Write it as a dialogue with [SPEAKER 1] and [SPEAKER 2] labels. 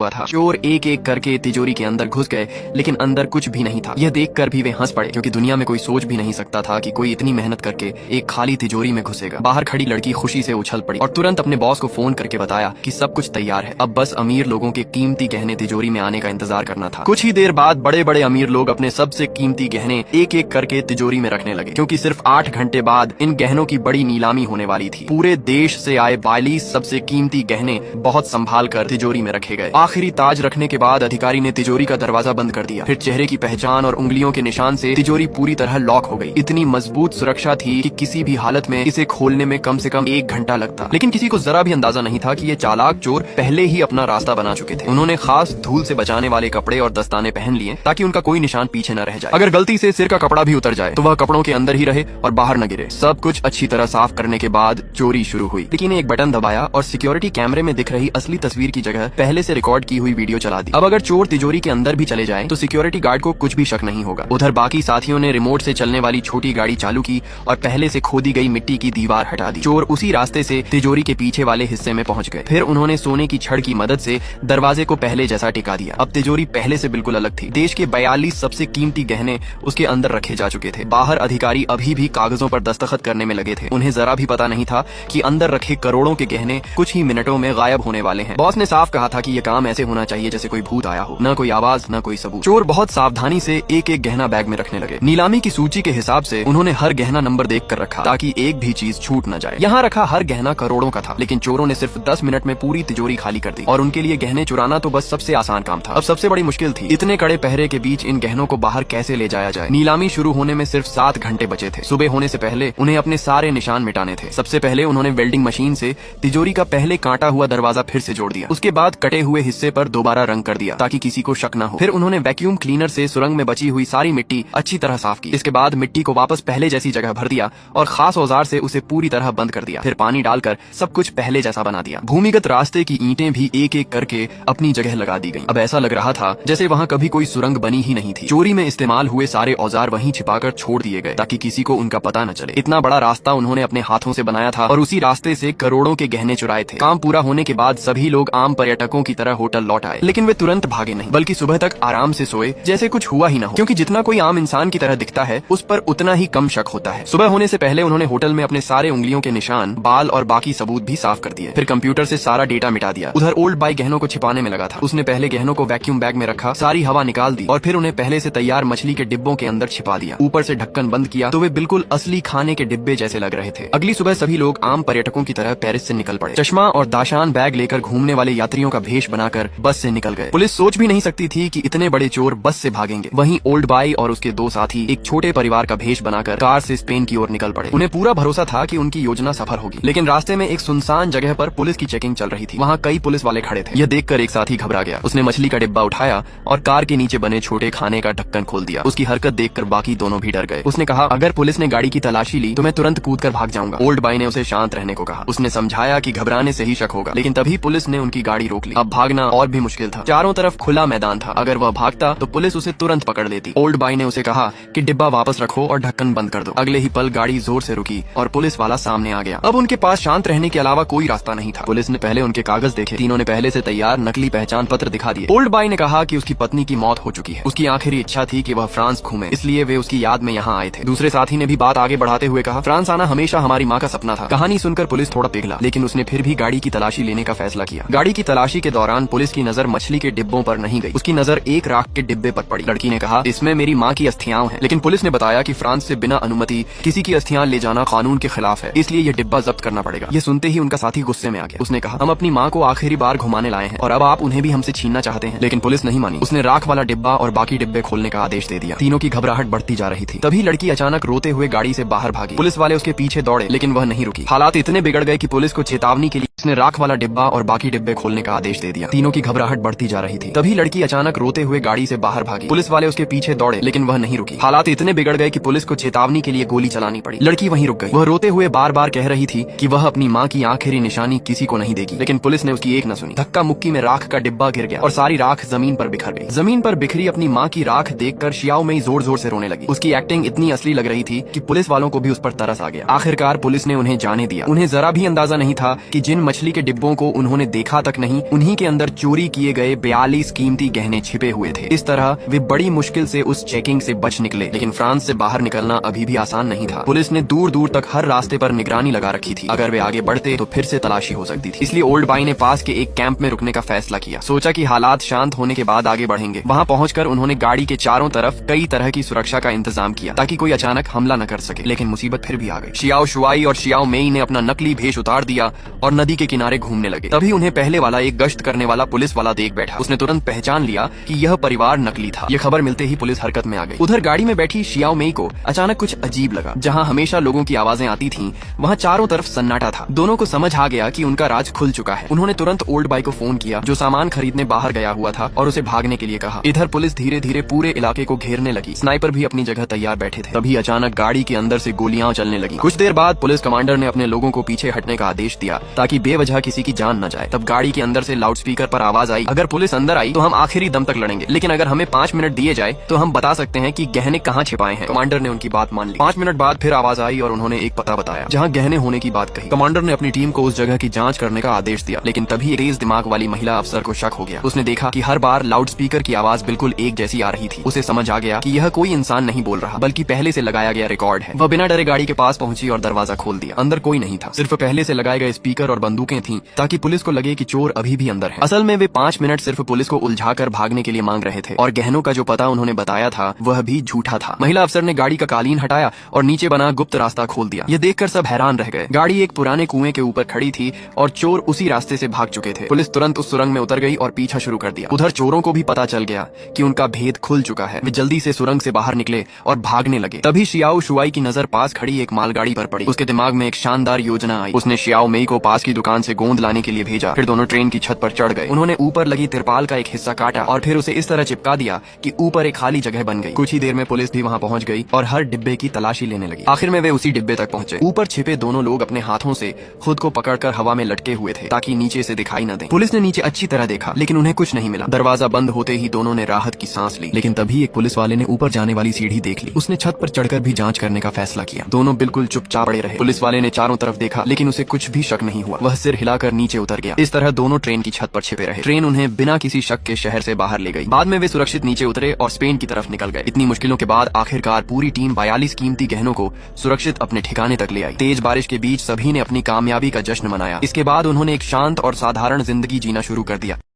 [SPEAKER 1] हुआ था। चोर एक एक करके तिजोरी के अंदर घुस गए, लेकिन अंदर कुछ भी नहीं था। यह देखकर भी वे हंस पड़े, क्योंकि दुनिया में कोई सोच भी नहीं सकता था कि कोई इतनी मेहनत करके एक खाली तिजोरी में घुसेगा। बाहर खड़ी लड़की खुशी से उछल पड़ी और तुरंत अपने बॉस को फोन करके बताया कि सब कुछ तैयार है, अब बस अमीर लोगों के कीमती गहने तिजोरी में आने का इंतजार करना था। कुछ ही देर बाद बड़े बड़े अमीर लोग अपने सबसे कीमती गहने एक एक करके तिजोरी में रखने लगे, क्योंकि सिर्फ 8 घंटे बाद इन गहनों की बड़ी नीलामी होने वाली थी। पूरे देश से आए 42 सबसे कीमती गहने बहुत संभाल कर तिजोरी में रखे गए। आखिरी ताज रखने के बाद अधिकारी ने तिजोरी का दरवाजा बंद कर दिया। फिर चेहरे की पहचान और उंगलियों के निशान से तिजोरी पूरी तरह लॉक हो गई। इतनी मजबूत सुरक्षा थी कि किसी भी हालत में इसे खोलने में कम से कम 1 घंटा लगता। लेकिन किसी को जरा भी अंदाजा नहीं था कि ये चालाक चोर पहले ही अपना रास्ता बना चुके थे। उन्होंने खास धूल से बचाने वाले कपड़े और दस्ताने पहन लिए ताकि उनका कोई निशान पीछे न रह जाए। अगर गलती से सिर का कपड़ा भी उतर जाए तो वह कपड़ों के अंदर ही रहे और बाहर न गिरे। सब कुछ अच्छी तरह साफ करने के बाद चोरी शुरू हुई। लेकिन एक बटन दबाया और सिक्योरिटी कैमरे में दिख रही असली तस्वीर की जगह पहले से रिकॉर्ड की हुई वीडियो चला दी। अब अगर चोर तिजोरी के अंदर भी चले जाए तो सिक्योरिटी गार्ड को कुछ भी शक नहीं होगा। उधर बाकी साथियों ने रिमोट से चलने वाली छोटी गाड़ी चालू की और पहले से खोदी गई मिट्टी की दीवार हटा दी। चोर उसी रास्ते से तिजोरी के पीछे वाले हिस्से में पहुंच गए। फिर उन्होंने सोने की छड़ की मदद से दरवाजे को पहले जैसा टिका दिया। अब तिजोरी पहले से बिल्कुल अलग थी। देश के 42 सबसे कीमती गहने उसके अंदर रखे जा चुके थे। बाहर अधिकारी अभी भी कागजों पर दस्तखत करने में लगे थे। उन्हें जरा भी पता नहीं था कि अंदर रखे करोड़ों के गहने कुछ ही मिनटों में गायब होने वाले हैं। बॉस ने साफ कहा था कि यह काम ऐसे होना चाहिए जैसे कोई भूत आया हो, न कोई आवाज न कोई सबूत। चोर बहुत सावधानी से एक एक गहना बैग में रखने लगे। नीलामी की सूची के हिसाब से उन्होंने हर गहना नंबर देख कर रखा ताकि एक भी चीज छूट न जाए। यहाँ रखा हर गहना करोड़ों का था, लेकिन चोरों ने सिर्फ 10 मिनट में पूरी तिजोरी खाली कर दी और उनके लिए गहने चुराना तो बस सबसे आसान काम था। अब सबसे बड़ी मुश्किल थी इतने कड़े पहरे के बीच इन गहनों को बाहर कैसे ले जाया जाए। नीलामी शुरू होने में सिर्फ 7 घंटे बचे थे। सुबह होने से पहले उन्हें अपने सारे निशान मिटाने थे। सबसे पहले उन्होंने वेल्डिंग मशीन से तिजोरी का पहले काटा हुआ दरवाजा फिर से जोड़ दिया। उसके बाद कटे हुए हिस्से पर दोबारा रंग कर दिया ताकि किसी को शक न हो। फिर उन्होंने वैक्यूम क्लीनर से सुरंग में बची हुई सारी मिट्टी अच्छी तरह साफ की। इसके बाद मिट्टी को वापस पहले जैसी जगह भर दिया और खास औजार से उसे पूरी तरह बंद कर दिया। फिर पानी डालकर सब कुछ पहले जैसा बना दिया। भूमिगत रास्ते की ईंटें भी एक एक करके अपनी जगह लगा दी गई। अब ऐसा लग रहा था जैसे वहाँ कभी कोई सुरंग बनी ही नहीं थी। चोरी में इस्तेमाल हुए सारे औजार वहीं छिपाकर छोड़ दिए गए ताकि किसी को उनका पता न चले। इतना बड़ा रास्ता उन्होंने अपने हाथों से बनाया था और उसी रास्ते से करोड़ों के गहने चुराए थे। काम पूरा होने के बाद सभी लोग आम पर्यटकों की तरह होटल लौट आए, लेकिन वे तुरंत भागे नहीं, बल्कि सुबह तक आराम से सोए जैसे कुछ हुआ ही न हो, क्योंकि जितना कोई आम इंसान की तरह दिखता है उस पर उतना ही कम शक होता है। सुबह होने से पहले उन्होंने होटल में अपने सारे उंगलियों के निशान, बाल और बाकी सबूत भी साफ कर दिए। फिर कंप्यूटर से सारा डेटा मिटा दिया। उधर ओल्ड बाई गहनों को छिपाने में लगा था। उसने पहले गहनों को वैक्यूम बैग में रखा, सारी हवा निकाल दी और फिर उन्हें पहले से तैयार मछली के डिब्बों के अंदर छिपा दिया। ऊपर से ढक्कन बंद किया तो वे बिल्कुल असली खाने के डिब्बे जैसे लग रहे थे। अगली सुबह सभी लोग आम पर्यटकों की तरह पेरिस से निकल पड़े। चश्मा और दाशान बैग लेकर घूमने वाले यात्रियों का भेष बनाकर बस से निकल गए। पुलिस सोच भी नहीं सकती थी कि इतने बड़े चोर बस से भागेंगे। वहीं ओल्ड बाई और उसके 2 साथी एक छोटे परिवार का भेष बनाकर कार से स्पेन की ओर निकल पड़े। उन्हें पूरा भरोसा था कि उनकी योजना सफल होगी, लेकिन रास्ते में एक सुनसान जगह पर पुलिस की चेकिंग चल रही थी। वहाँ कई पुलिस वाले खड़े थे। यह देखकर एक साथी घबरा गया। उसने मछली का डिब्बा उठाया और कार के नीचे बने छोटे खाने का ढक्कन खोल दिया। उसकी हरकत देखकर बाकी दोनों भी डर गए। उसने कहा, अगर पुलिस ने गाड़ी की तलाशी ली तो मैं तुरंत कूद कर भाग जाऊंगा। ओल्ड बाई ने उसे शांत रहने को कहा। उसने समझाया कि घबराने से ही शक होगा, लेकिन तभी पुलिस ने उनकी गाड़ी रोक ली। अब भागना और भी मुश्किल था। चारों तरफ खुला मैदान था। अगर वह भागता तो पुलिस उसे तुरंत पकड़ लेती। ओल्ड बाई ने उसे कहा कि डिब्बा वापस रखो और ढक्कन बंद कर दो। अगले ही पल गाड़ी जोर से रुकी और पुलिस वाला सामने आ गया। अब उनके पास शांत रहने के अलावा कोई रास्ता नहीं था। पुलिस ने पहले उनके कागज देखे। तीनों ने पहले से तैयार नकली पहचान पत्र दिखा दिए। ओल्ड बाई ने कहा कि उसकी पत्नी की मौत हो चुकी है। उसकी आखिरी इच्छा थी कि वह फ्रांस घूमे, इसलिए वे उसकी याद में यहाँ आए थे। दूसरे साथी ने भी बात आगे बढ़ाते हुए कहा, फ्रांस आना हमेशा हमारी माँ का सपना था। कहानी सुनकर पुलिस थोड़ा पिघला, लेकिन उसने फिर भी गाड़ी की तलाशी लेने का फैसला किया। गाड़ी की तलाशी के दौरान पुलिस की नजर मछली के डिब्बों पर नहीं गई। उसकी नजर एक राख के डिब्बे पर पड़ी। लड़की ने कहा, इसमें मेरी माँ की अस्थियां हैं। लेकिन पुलिस ने बताया कि फ्रांस से बिना अनुमति किसी की अस्थियां ले जाना कानून के खिलाफ है, इसलिए यह डिब्बा जब्त करना पड़ेगा। ये सुनते ही उनका साथी गुस्से में आ गया। उसने कहा, हम अपनी माँ को आखिरी बार घुमाने लाए हैं और अब आप उन्हें भी हमसे छीनना चाहते हैं। लेकिन पुलिस नहीं मानी। उसने राख वाला डिब्बा और बाकी डिब्बे खोलने का आदेश दे दिया। तीनों की घबराहट बढ़ती जा रही थी। तभी लड़की अचानक रोते हुए गाड़ी से बाहर भागी। पुलिस वाले उसके पीछे दौड़े, लेकिन वह नहीं रुकी। हालात इतने बिगड़ गए कि पुलिस को चेतावनी के लिए उसने राख वाला डिब्बा और बाकी डिब्बे खोलने का आदेश दे दिया। तीनों की घबराहट बढ़ती जा रही थी। तभी लड़की अचानक रोते हुए गाड़ी से बाहर भागी। पुलिस वाले उसके पीछे दौड़े, लेकिन वह नहीं रुकी। हालात इतने बिगड़ गए कि पुलिस को चेतावनी के लिए गोली चलानी पड़ी। लड़की वहीं रुक गई। वह रोते हुए बार बार कह रही थी कि वह अपनी माँ की आखिरी निशानी किसी को नहीं देगी, लेकिन पुलिस ने उसकी एक न सुनी। धक्का मुक्की में राख का डिब्बा गिर गया और सारी राख जमीन पर बिखर गई। जमीन पर बिखरी अपनी माँ की राख देखकर शियाओ मई जोर जोर से रोने लगी। उसकी एक्टिंग इतनी असली लग रही थी कि पुलिस वालों को भी उस पर तरस आ गया। आखिरकार पुलिस ने उन्हें जाने दिया। उन्हें जरा भी अंदाजा नहीं था कि जिन मछली के डिब्बों को उन्होंने देखा तक नहीं, उन्हीं के अंदर चोरी किए गए 42 कीमती गहने छिपे हुए थे। इस तरह वे बड़ी मुश्किल से उस चेकिंग से बच निकले, लेकिन फ्रांस से बाहर निकलना अभी भी आसान नहीं था। पुलिस ने दूर दूर तक हर रास्ते पर निगरानी लगा रखी थी। अगर वे आगे बढ़ते तो फिर से तलाशी हो सकती थी। इसलिए ओल्ड बाई ने पास के एक कैंप में रुकने का फैसला किया। सोचा कि हालात शांत होने के बाद आगे बढ़ेंगे। वहाँ पहुंचकर उन्होंने गाड़ी के चारों तरफ कई तरह की सुरक्षा का इंतजाम किया ताकि कोई अचानक हमला न कर सके। लेकिन मुसीबत फिर भी आ गई। शियाओ शुआई और शियाओ मेई ने अपना नकली भेष उतार दिया और नदी के किनारे घूमने लगे। तभी उन्हें पहले वाला एक गश्त करने वाला पुलिस वाला देख बैठा। उसने तुरंत पहचान लिया कि यह परिवार नकली था। यह खबर मिलते ही पुलिस हरकत में आ गई। उधर गाड़ी में बैठी शियाओ मेई को अचानक कुछ अजीब लगा। जहाँ हमेशा लोगों की आवाजें आती थीं, वहाँ चारों तरफ सन्नाटा था। दोनों को समझ आ गया कि उनका राज खुल चुका है। उन्होंने तुरंत ओल्ड बाई को फोन किया, जो सामान खरीदने बाहर गया हुआ था, और उसे भागने के लिए कहा। इधर पुलिस धीरे धीरे पूरे इलाके को घेरने लगी। स्नाइपर भी अपनी जगह तैयार बैठे थे। तभी अचानक गाड़ी के अंदर से गोलियां चलने लगी। कुछ देर बाद पुलिस कमांडर ने अपने लोगों को पीछे हटने का आदेश दिया ताकि बेवजह किसी की जान न जाए। तब गाड़ी के अंदर से लाउडस्पीकर पर आवाज आई, अगर पुलिस अंदर आई तो हम आखिरी दम तक लड़ेंगे, लेकिन अगर हमें 5 मिनट दिए जाए तो हम बता सकते हैं कि गहने कहाँ छिपाए हैं। कमांडर ने उनकी बात मान ली। 5 मिनट बाद फिर आवाज आई और उन्होंने एक पता बताया जहाँ गहने होने की बात कही। कमांडर ने अपनी टीम को उस जगह की जांच करने का आदेश दिया, लेकिन तभी तेज दिमाग वाली महिला अफसर को शक हो गया। उसने देखा कि हर बार लाउडस्पीकर की आवाज बिल्कुल एक जैसी आ रही थी। उसे समझ आ गया कि यह कोई इंसान नहीं बोल रहा, बल्कि पहले से लगाया गया रिकॉर्ड है। वह बिना डरे गाड़ी के पास पहुंची और दरवाजा खोल दिया। अंदर कोई नहीं था, सिर्फ पहले से लगाए गए स्पीकर और बंदूकें थीं, ताकि पुलिस को लगे कि चोर अभी भी अंदर है। असल में वे 5 मिनट सिर्फ पुलिस को उलझाकर भागने के लिए मांग रहे थे, और गहनों का जो पता उन्होंने बताया था वह भी झूठा था। महिला अफसर ने गाड़ी का कालीन हटाया और नीचे बना गुप्त रास्ता खोल दिया। यह देखकर सब हैरान रह गए। गाड़ी एक पुराने कुएं के ऊपर खड़ी थी और चोर उसी रास्ते से भाग चुके थे। पुलिस तुरंत उस सुरंग में उतर गई और पीछा शुरू कर दिया। उधर चोरों को भी पता चल गया कि उनका भेद खुल चुका है। वे जल्दी से सुरंग से बाहर निकले और भागने लगे। तभी शियाओ शुआई की नजर पास खड़ी एक मालगाड़ी पर पड़ी। उसके दिमाग में एक शानदार योजना आई। उसने शियाओ मेई को पास की दुकान से गोंद लाने के लिए भेजा। फिर दोनों ट्रेन की छत पर चढ़ गए। उन्होंने ऊपर लगी तिरपाल का एक हिस्सा काटा और फिर उसे इस तरह चिपका दिया कि ऊपर एक खाली जगह बन गई। कुछ ही देर में पुलिस भी वहाँ पहुंच गई और हर डिब्बे की तलाशी लेने लगी। आखिर में वे उसी डिब्बे तक पहुंचे। ऊपर छिपे दोनों लोग अपने हाथों से खुद को पकड़कर हवा में लटके हुए थे ताकि नीचे से दिखाई न दे। पुलिस ने नीचे अच्छी तरह देखा, लेकिन उन्हें कुछ नहीं मिला। दरवाजा बंद होते ही दोनों ने राहत की सांस ली। लेकिन तभी एक पुलिस वाले ने ऊपर जाने वाली सीढ़ी देख ली। उसने छत पर चढ़कर भी जांच करने का फैसला किया। दोनों बिल्कुल चुपचाप पड़े रहे। पुलिस वाले ने चारों तरफ देखा, लेकिन उसे कुछ भी शक नहीं हुआ। वह सिर हिलाकर नीचे उतर गया। इस तरह दोनों ट्रेन की छत पर छिपे रहे। ट्रेन उन्हें बिना किसी शक के शहर से बाहर ले गई। बाद में वे सुरक्षित नीचे उतरे और स्पेन की तरफ निकल गए। इतनी मुश्किलों के बाद आखिरकार पूरी टीम 42 कीमती गहनों को सुरक्षित अपने ठिकाने तक ले आई। तेज बारिश के बीच सभी ने अपनी कामयाबी का जश्न मनाया। इसके बाद उन्होंने एक शांत और साधारण जिंदगी जीना शुरू कर दिया।